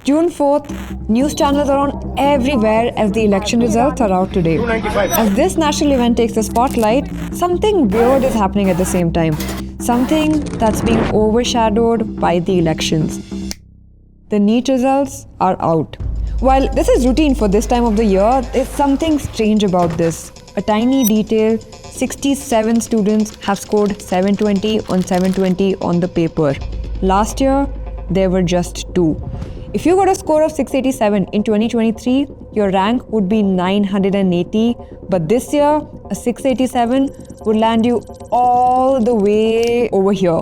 June 4th, news channels are on everywhere as the election results are out today. As this national event takes the spotlight, something weird is happening at the same time. Something that's being overshadowed by the elections. The NEET results are out. While this is routine for this time of the year, there's something strange about this. A tiny detail, 67 students have scored 720 on 720 on the paper. Last year, there were just 2. If you got a score of 687 in 2023, your rank would be 980, but this year, a 687 would land you all the way over here.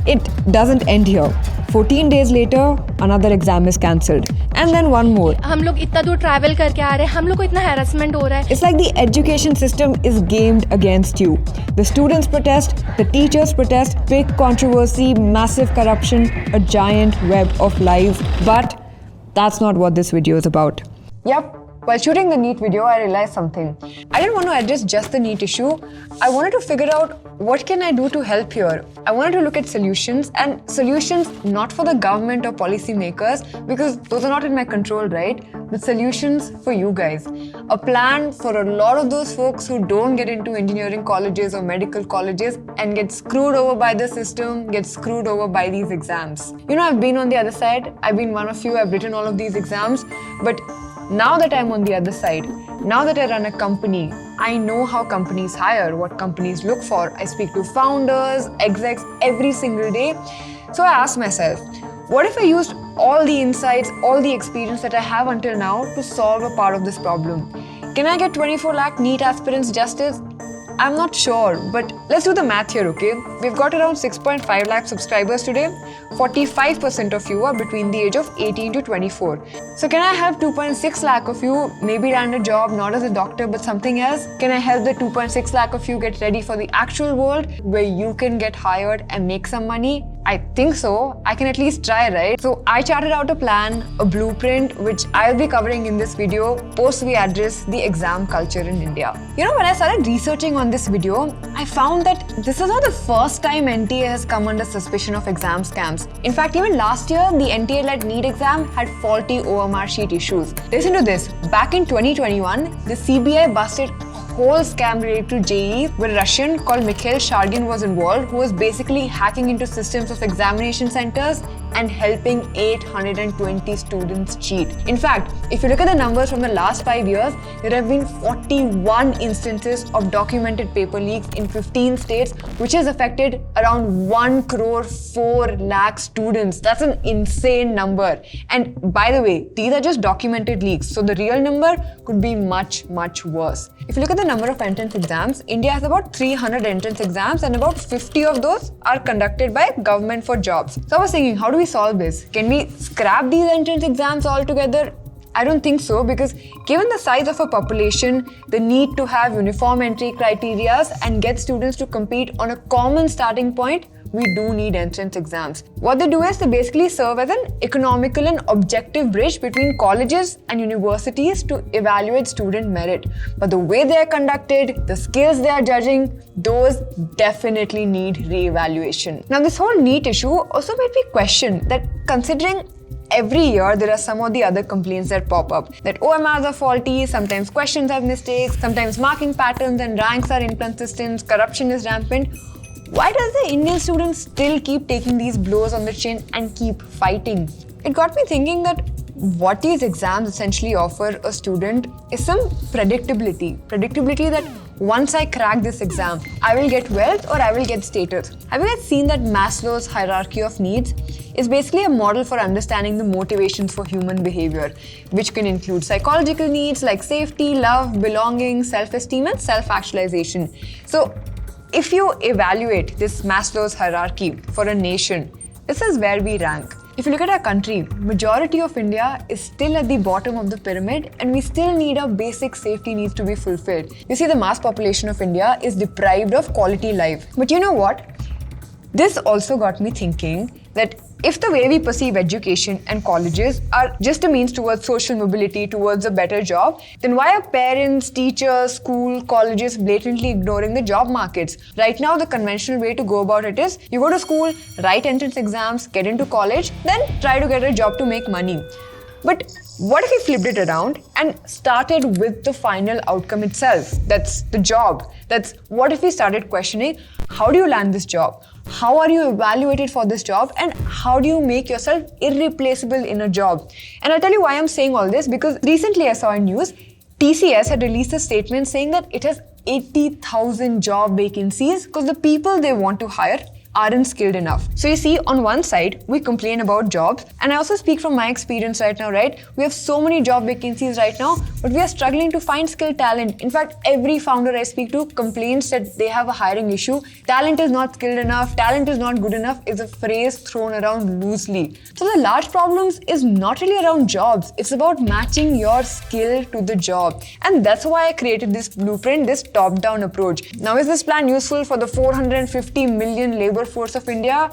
It doesn't end here. 14 days later, another exam is cancelled. And then one more. हम लोग इतना दूर travel करके आ रहे हैं, हम लोग को इतना harassment हो रहा है. It's like the education system is gamed against you. The students protest, the teachers protest, big controversy, massive corruption, a giant web of lies. But that's not what this video is about. Yep. While shooting the NEET video, I realized something. I didn't want to address just the NEET issue. I wanted to figure out what can I do to help here. I wanted to look at solutions, and solutions not for the government or policy makers, because those are not in my control, right? But solutions for you guys. A plan for a lot of those folks who don't get into engineering colleges or medical colleges and get screwed over by the system, get screwed over by these exams. You know, I've been on the other side. I've been one of you. I've written all of these exams, but now that I'm on the other side, now that I run a company, I know how companies hire, what companies look for. I speak to founders, execs every single day. So I asked myself, what if I used all the insights, all the experience that I have until now to solve a part of this problem? Can I get 24 lakh NEET aspirants justice? I'm not sure, but let's do the math here, okay? We've got around 6.5 lakh subscribers today. 45% of you are between the age of 18 to 24. So can I help 2.6 lakh of you maybe land a job, not as a doctor, but something else? Can I help the 2.6 lakh of you get ready for the actual world where you can get hired and make some money? I think so. I can at least try, right? So I charted out a plan, a blueprint, which I'll be covering in this video post we address the exam culture in India. You know, when I started researching on this video, I found that this is not the first time NTA has come under suspicion of exam scams. In fact, even last year, the NTA-led NEET exam had faulty OMR sheet issues. Listen to this. Back in 2021, the CBI busted whole scam related to JEE where a Russian called Mikhail Shargin was involved, who was basically hacking into systems of examination centers and helping 820 students cheat. In fact, if you look at the numbers from the last 5 years, there have been 41 instances of documented paper leaks in 15 states, which has affected around 1 crore 4 lakh students. That's an insane number. And by the way, these are just documented leaks, so the real number could be much, much worse. If you look at the number of entrance exams, India has about 300 entrance exams and about 50 of those are conducted by government for jobs. So I was thinking, how do we solve this? Can we scrap these entrance exams altogether? I don't think so, because given the size of a population, the need to have uniform entry criteria and get students to compete on a common starting point, we do need entrance exams. What they do is they basically serve as an economical and objective bridge between colleges and universities to evaluate student merit. But the way they are conducted, the skills they are judging, those definitely need re-evaluation. Now, this whole NEET issue also made me question that, considering every year there are some of the other complaints that pop up, that OMRs are faulty, sometimes questions have mistakes, sometimes marking patterns and ranks are inconsistent, corruption is rampant. Why does the Indian student still keep taking these blows on the chin and keep fighting? It got me thinking that what these exams essentially offer a student is some predictability. Predictability that once I crack this exam, I will get wealth or I will get status. Have you guys seen that Maslow's hierarchy of needs? It's basically a model for understanding the motivations for human behavior, which can include psychological needs like safety, love, belonging, self-esteem, and self-actualization. So, if you evaluate this Maslow's hierarchy for a nation, this is where we rank. If you look at our country, majority of India is still at the bottom of the pyramid and we still need our basic safety needs to be fulfilled. You see, the mass population of India is deprived of quality life. But you know what? This also got me thinking that if the way we perceive education and colleges are just a means towards social mobility, towards a better job, then why are parents, teachers, school, colleges blatantly ignoring the job markets? Right now, the conventional way to go about it is you go to school, write entrance exams, get into college, then try to get a job to make money. But what if we flipped it around and started with the final outcome itself? That's the job. That's what if we started questioning, how do you land this job? How are you evaluated for this job? And how do you make yourself irreplaceable in a job? And I'll tell you why I'm saying all this, because recently I saw in news, TCS had released a statement saying that it has 80,000 job vacancies because the people they want to hire aren't skilled enough. So you see, on one side, we complain about jobs, and I also speak from my experience right now, right? We have so many job vacancies right now, but we are struggling to find skilled talent. In fact, every founder I speak to complains that they have a hiring issue. Talent is not skilled enough, talent is not good enough is a phrase thrown around loosely. So the large problems is not really around jobs, it's about matching your skill to the job. And that's why I created this blueprint, this top-down approach. Now, is this plan useful for the 450 million labor force of India?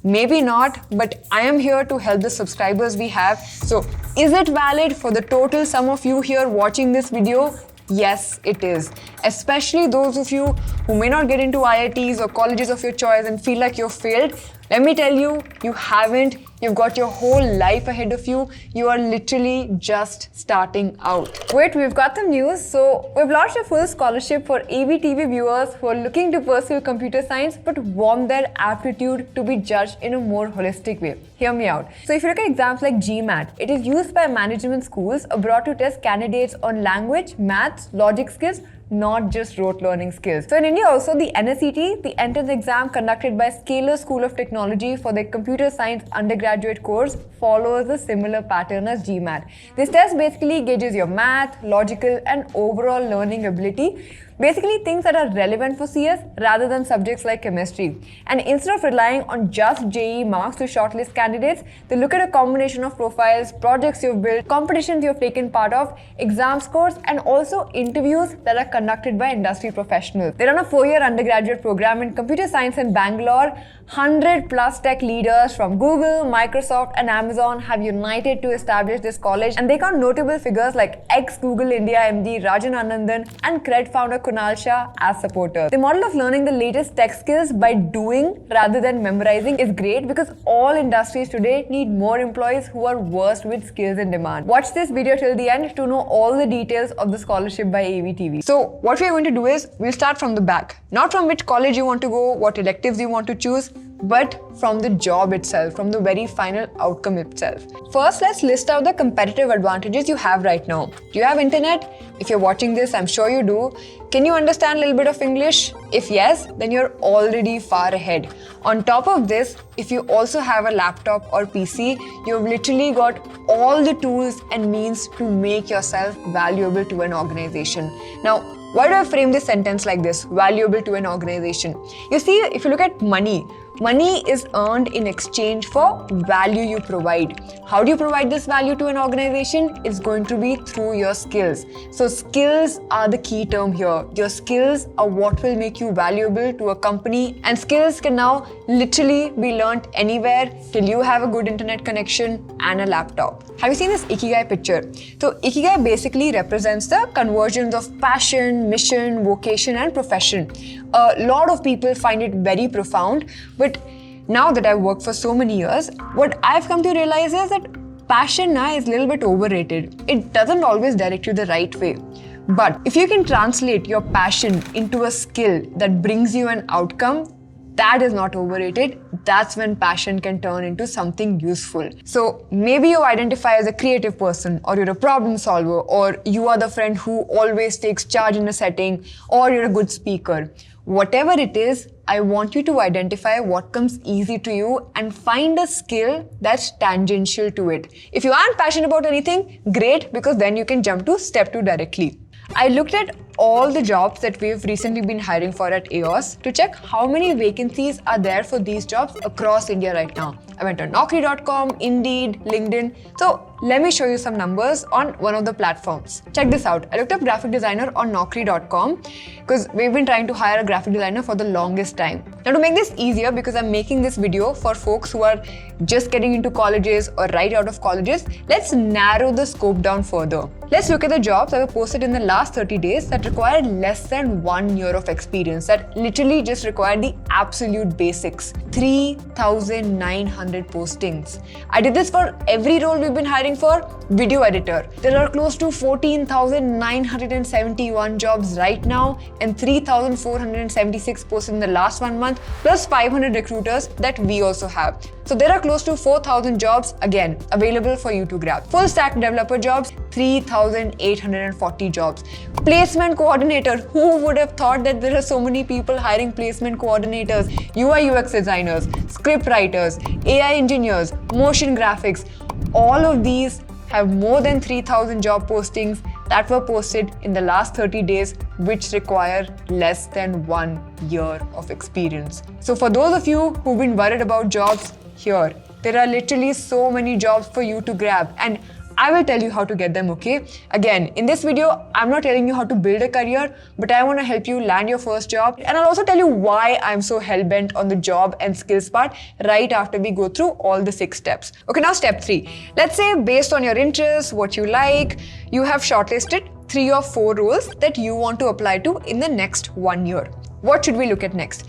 Maybe not, but I am here to help the subscribers we have. So is it valid for the total sum of you here watching this video? Yes, it is. Especially those of you who may not get into IITs or colleges of your choice and feel like you've failed. Let me tell you, you haven't. You've got your whole life ahead of you. You are literally just starting out. Wait, we've got some news. So we've launched a full scholarship for AVTV viewers who are looking to pursue computer science but want their aptitude to be judged in a more holistic way. Hear me out. So if you look at exams like GMAT, it is used by management schools abroad to test candidates on language, maths, logic skills, not just rote learning skills. So in India also, the NEET, the entrance exam conducted by Scalar School of Technology for their computer science undergraduate course, follows a similar pattern as GMAT. This test basically gauges your math, logical and overall learning ability. Basically things that are relevant for CS rather than subjects like chemistry. And instead of relying on just JEE marks to shortlist candidates, they look at a combination of profiles, projects you've built, competitions you've taken part of, exam scores, and also interviews that are conducted by industry professionals. They run a 4-year undergraduate program in computer science in Bangalore. 100 plus tech leaders from Google, Microsoft and Amazon have united to establish this college, and they count notable figures like ex-Google India MD Rajan Anandan and Cred founder Kunal Shah as supporters. The model of learning the latest tech skills by doing rather than memorizing is great because all industries today need more employees who are versed with skills in demand. Watch this video till the end to know all the details of the scholarship by AVTV. So what we are going to do is, we'll start from the back. Not from which college you want to go, what electives you want to choose, but from the job itself, from the very final outcome itself. First, let's list out the competitive advantages you have right now. Do you have internet? If you're watching this, I'm sure you do. Can you understand a little bit of English? If yes, then you're already far ahead. On top of this, if you also have a laptop or PC, you've literally got all the tools and means to make yourself valuable to an organization. Now, why do I frame this sentence like this? Valuable to an organization. You see, if you look at money is earned in exchange for value you provide. How do you provide this value to an organization? It's going to be through your skills. So skills are the key term here. Your skills are what will make you valuable to a company, and skills can now literally be learnt anywhere till you have a good internet connection and a laptop. Have you seen this Ikigai picture? So Ikigai basically represents the convergence of passion, mission, vocation and profession. A lot of people find it very profound, but now that I've worked for so many years, what I've come to realize is that passion now is a little bit overrated. It doesn't always direct you the right way. But if you can translate your passion into a skill that brings you an outcome, that is not overrated. That's when passion can turn into something useful. So maybe you identify as a creative person, or you're a problem solver, or you are the friend who always takes charge in a setting, or you're a good speaker. Whatever it is, I want you to identify what comes easy to you and find a skill that's tangential to it. If you aren't passionate about anything, great, because then you can jump to step 2 directly. I looked at all the jobs that we've recently been hiring for at EOS to check how many vacancies are there for these jobs across India right now. I went on Naukri.com, Indeed, LinkedIn. So let me show you some numbers on one of the platforms. Check this out. I looked up graphic designer on Naukri.com because we've been trying to hire a graphic designer for the longest time. Now to make this easier, because I'm making this video for folks who are just getting into colleges or right out of colleges, let's narrow the scope down further. Let's look at the jobs that were posted in the last 30 days that required less than 1 year of experience, that literally just required the absolute basics. 3,900 postings. I did this for every role we've been hiring for. Video editor. There are close to 14,971 jobs right now and 3,476 posted in the last 1 month, plus 500 recruiters that we also have. So there are close to 4,000 jobs again available for you to grab. Full stack developer jobs, 3,840 jobs. Placement coordinator. Who would have thought that there are so many people hiring placement coordinators, UI UX designers, script writers, AI engineers, motion graphics. All of these have more than 3,000 job postings that were posted in the last 30 days, which require less than 1 year of experience. So for those of you who've been worried about jobs, here, there are literally so many jobs for you to grab, and I will tell you how to get them, okay? Again, in this video, I'm not telling you how to build a career, but I want to help you land your first job. And I'll also tell you why I'm so hell-bent on the job and skills part right after we go through all the 6 steps. Okay, now step 3. Let's say based on your interests, what you like, you have shortlisted 3 or 4 roles that you want to apply to in the next 1 year. What should we look at next?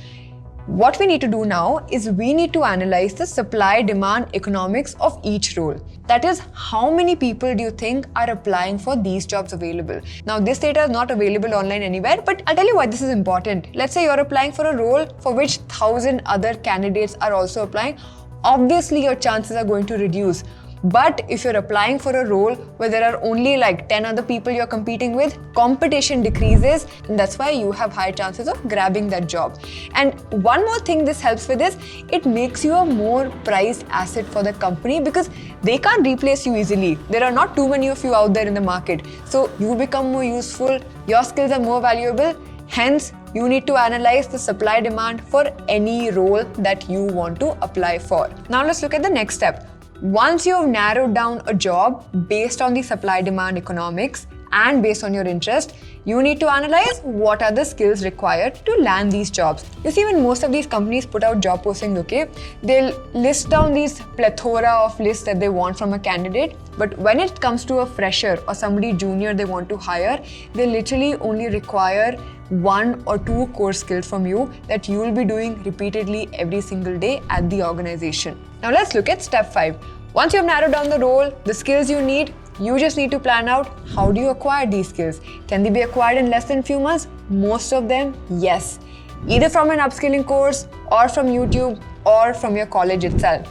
What we need to do now is we need to analyze the supply-demand economics of each role. That is, how many people do you think are applying for these jobs available? Now, this data is not available online anywhere, but I'll tell you why this is important. Let's say you're applying for a role for which 1,000 other candidates are also applying. Obviously, your chances are going to reduce. But if you're applying for a role where there are only like 10 other people you're competing with, competition decreases, and that's why you have higher chances of grabbing that job. And one more thing this helps with is, it makes you a more prized asset for the company because they can't replace you easily. There are not too many of you out there in the market. So you become more useful, your skills are more valuable, hence you need to analyze the supply demand for any role that you want to apply for. Now let's look at the next step. Once you have narrowed down a job based on the supply-demand economics and based on your interest, you need to analyze what are the skills required to land these jobs. You see, when most of these companies put out job postings, okay, they'll list down these plethora of lists that they want from a candidate. But when it comes to a fresher or somebody junior they want to hire, they literally only require 1 or 2 core skills from you that you will be doing repeatedly every single day at the organization. Now let's look at step 5. Once you have narrowed down the role, the skills you need, you just need to plan out how do you acquire these skills. Can they be acquired in less than few months? Most of them, yes. Either from an upskilling course or from YouTube or from your college itself.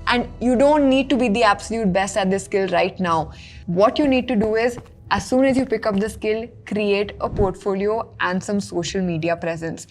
And you don't need to be the absolute best at this skill right now. What you need to do is, as soon as you pick up the skill, create a portfolio and some social media presence.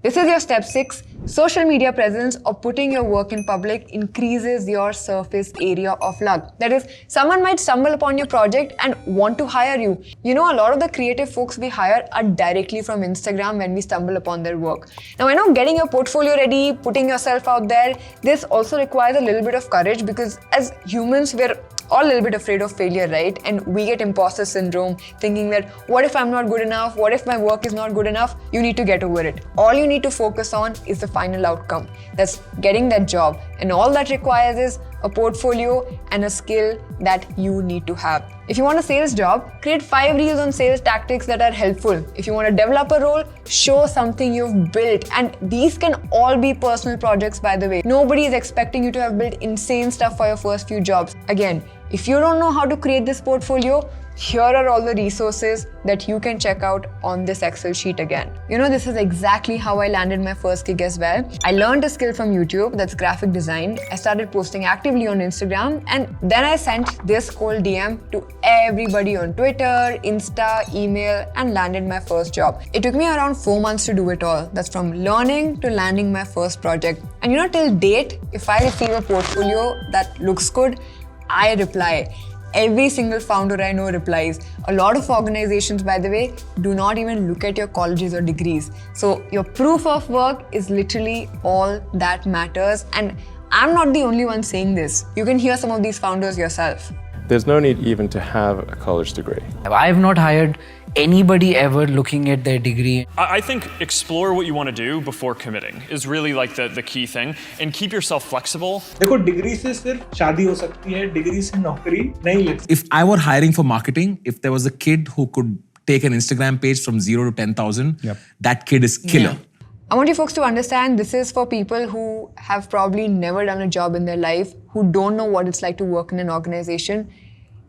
This is your step 6. Social media presence or putting your work in public increases your surface area of luck. That is, someone might stumble upon your project and want to hire you. You know, a lot of the creative folks we hire are directly from Instagram when we stumble upon their work. Now, I know getting your portfolio ready, putting yourself out there, this also requires a little bit of courage because as humans, we're all a little bit afraid of failure, right? And we get imposter syndrome, thinking that what if I'm not good enough? What if my work is not good enough? You need to get over it. All you need to focus on is the final outcome. That's getting that job. And all that requires is a portfolio and a skill that you need to have. If you want a sales job, create 5 reels on sales tactics that are helpful. If you want a developer role, show something you've built. And these can all be personal projects, by the way. Nobody is expecting you to have built insane stuff for your first few jobs. Again, if you don't know how to create this portfolio, here are all the resources that you can check out on this Excel sheet again. You know, this is exactly how I landed my first gig as well. I learned a skill from YouTube, that's graphic design. I started posting actively on Instagram, and then I sent this cold DM to everybody on Twitter, Insta, email, and landed my first job. It took me around 4 months to do it all. That's from learning to landing my first project. And you know, till date, if I receive a portfolio that looks good, I reply. Every single founder I know replies. A lot of organizations, by the way, do not even look at your colleges or degrees. So your proof of work is literally all that matters. And I'm not the only one saying this. You can hear some of these founders yourself. There's no need even to have a college degree. I have not hired anybody ever looking at their degree? I think explore what you want to do before committing is really like the key thing, and keep yourself flexible. देखो degree से सिर्फ शादी हो सकती है, degree से नौकरी नहीं लग सकती. If I were hiring for marketing, if there was a kid who could take an Instagram page from 0 to 10,000, that kid is killer. Yeah. I want you folks to understand this is for people who have probably never done a job in their life, who don't know what it's like to work in an organization.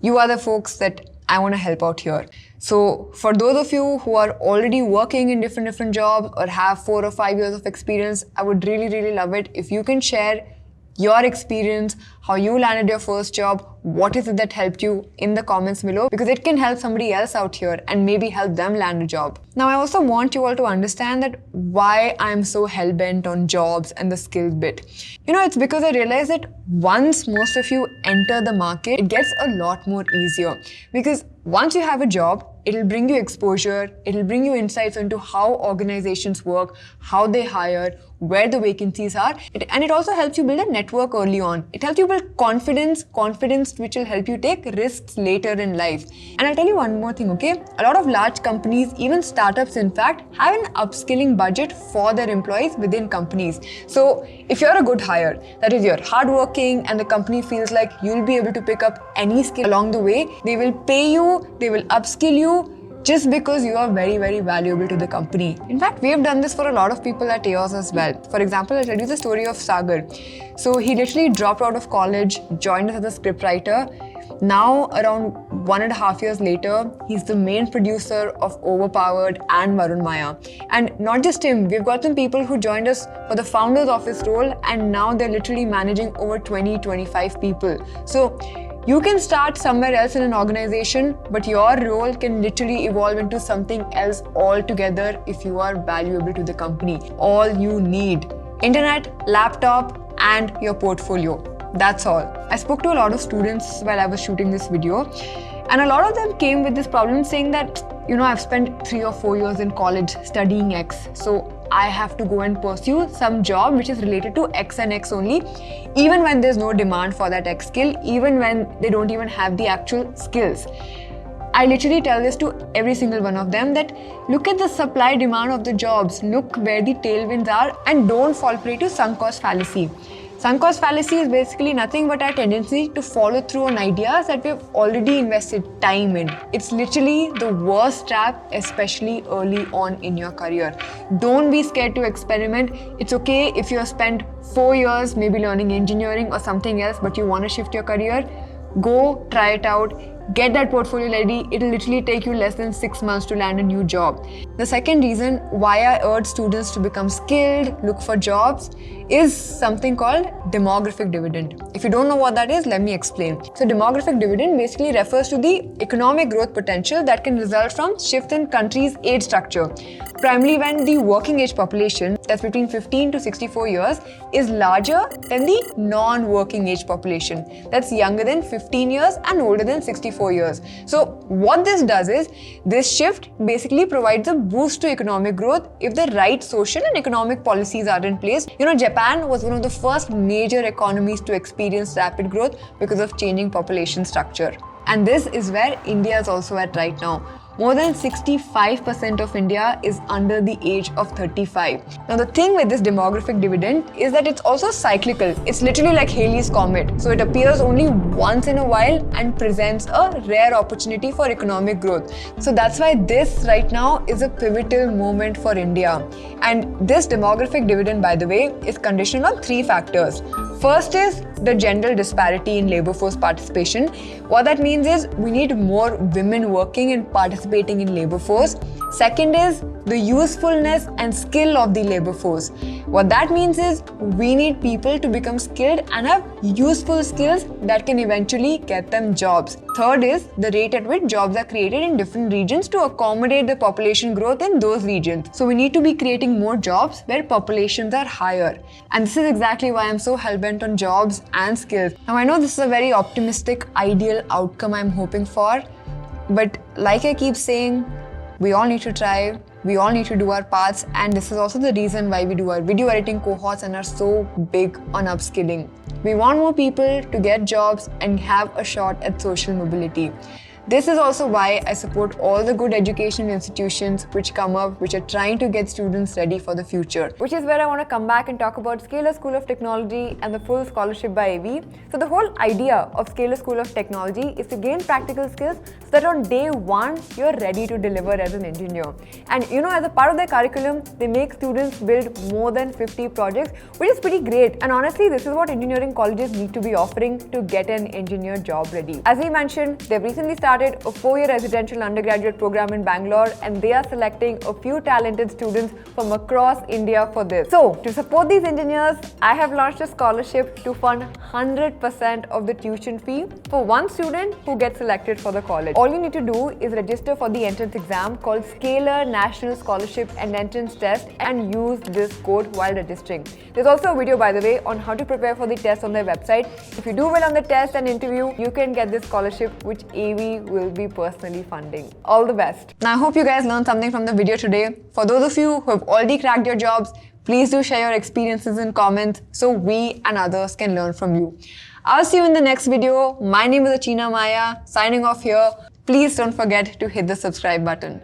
You are the folks that I want to help out here. So for those of you who are already working in different jobs or have 4 or 5 years of experience, I would really love it if you can share your experience, how you landed your first job, what is it that helped you in the comments below, because it can help somebody else out here and maybe help them land a job. Now, I also want you all to understand that why I'm so hell-bent on jobs and the skills bit. You know, it's because I realized that once most of you enter the market, it gets a lot more easier. Because once you have a job, it'll bring you exposure, it'll bring you insights into how organizations work, how they hire, where the vacancies are, and it also helps you build a network early on. It helps you build confidence which will help you take risks later in life. And I'll tell you one more thing, okay? A lot of large companies, even startups in fact, have an upskilling budget for their employees within companies. So if you're a good hire, that is you're hardworking and the company feels like you'll be able to pick up any skill along the way, they will pay you, they will upskill you, just because you are very valuable to the company. In fact, we have done this for a lot of people at EOS as well. For example, I'll tell you the story of Sagar. So he literally dropped out of college, joined us as a scriptwriter. Now, around 1.5 years later, he's the main producer of Overpowered and Varun Maya. And not just him, we've got some people who joined us for the founder's office role, and now they're literally managing over 20-25 people. So you can start somewhere else in an organization, but your role can literally evolve into something else altogether if you are valuable to the company. All you need: internet, laptop, and your portfolio. That's all. I spoke to a lot of students while I was shooting this video, and a lot of them came with this problem saying that, you know, I've spent 3 or 4 years in college studying X, so I have to go and pursue some job which is related to X and X only, even when there's no demand for that X skill, even when they don't even have the actual skills. I literally tell this to every single one of them that look at the supply demand of the jobs, look where the tailwinds are, and don't fall prey to sunk cost fallacy. Sunk cost fallacy is basically nothing but our tendency to follow through on ideas that we've already invested time in. It's literally the worst trap, especially early on in your career. Don't be scared to experiment. It's okay if you have spent 4 years maybe learning engineering or something else, but you want to shift your career. Go try it out. Get that portfolio ready. It'll literally take you less than 6 months to land a new job. The second reason why I urge students to become skilled, look for jobs, is something called demographic dividend. If you don't know what that is, let me explain. So demographic dividend basically refers to the economic growth potential that can result from shift in country's age structure. Primarily when the working age population, that's between 15 to 64 years, is larger than the non-working age population, that's younger than 15 years and older than 64 years. So what this does is, this shift basically provides a boost to economic growth if the right social and economic policies are in place. You know, Japan was one of the first major economies to experience rapid growth because of changing population structure. And this is where India is also at right now. More than 65% of India is under the age of 35. Now the thing with this demographic dividend is that it's also cyclical. It's literally like Halley's Comet. So it appears only once in a while and presents a rare opportunity for economic growth. So that's why this right now is a pivotal moment for India. And this demographic dividend, by the way, is conditional on 3 factors. First is the general disparity in labor force participation. What that means is we need more women working and participating in labor force. Second is the usefulness and skill of the labor force. What that means is we need people to become skilled and have useful skills that can eventually get them jobs. Third is the rate at which jobs are created in different regions to accommodate the population growth in those regions. So we need to be creating more jobs where populations are higher. And this is exactly why I'm so hell-bent on jobs and skills. Now I know this is a very optimistic, ideal outcome I'm hoping for, but like I keep saying, we all need to try, we all need to do our parts, and this is also the reason why we do our video editing cohorts and are so big on upskilling. We want more people to get jobs and have a shot at social mobility. This is also why I support all the good educational institutions which come up, which are trying to get students ready for the future. Which is where I want to come back and talk about Scalar School of Technology and the full scholarship by AV. So the whole idea of Scalar School of Technology is to gain practical skills so that on day one, you're ready to deliver as an engineer. And as a part of their curriculum, they make students build more than 50 projects, which is pretty great. And honestly, this is what engineering colleges need to be offering to get an engineer job ready. As we mentioned, they've recently started a 4-year residential undergraduate program in Bangalore, and they are selecting a few talented students from across India for this. So, to support these engineers, I have launched a scholarship to fund 100% of the tuition fee for one student who gets selected for the college. All you need to do is register for the entrance exam called Scalar National Scholarship and Entrance Test and use this code while registering. There's also a video, by the way, on how to prepare for the test on their website. If you do well on the test and interview, you can get this scholarship, which AV will be personally funding. All the best. Now, I hope you guys learned something from the video today. For those of you who have already cracked your jobs, please do share your experiences in comments so we and others can learn from you. I'll see you in the next video. My name is Achina Maya, signing off here. Please don't forget to hit the subscribe button.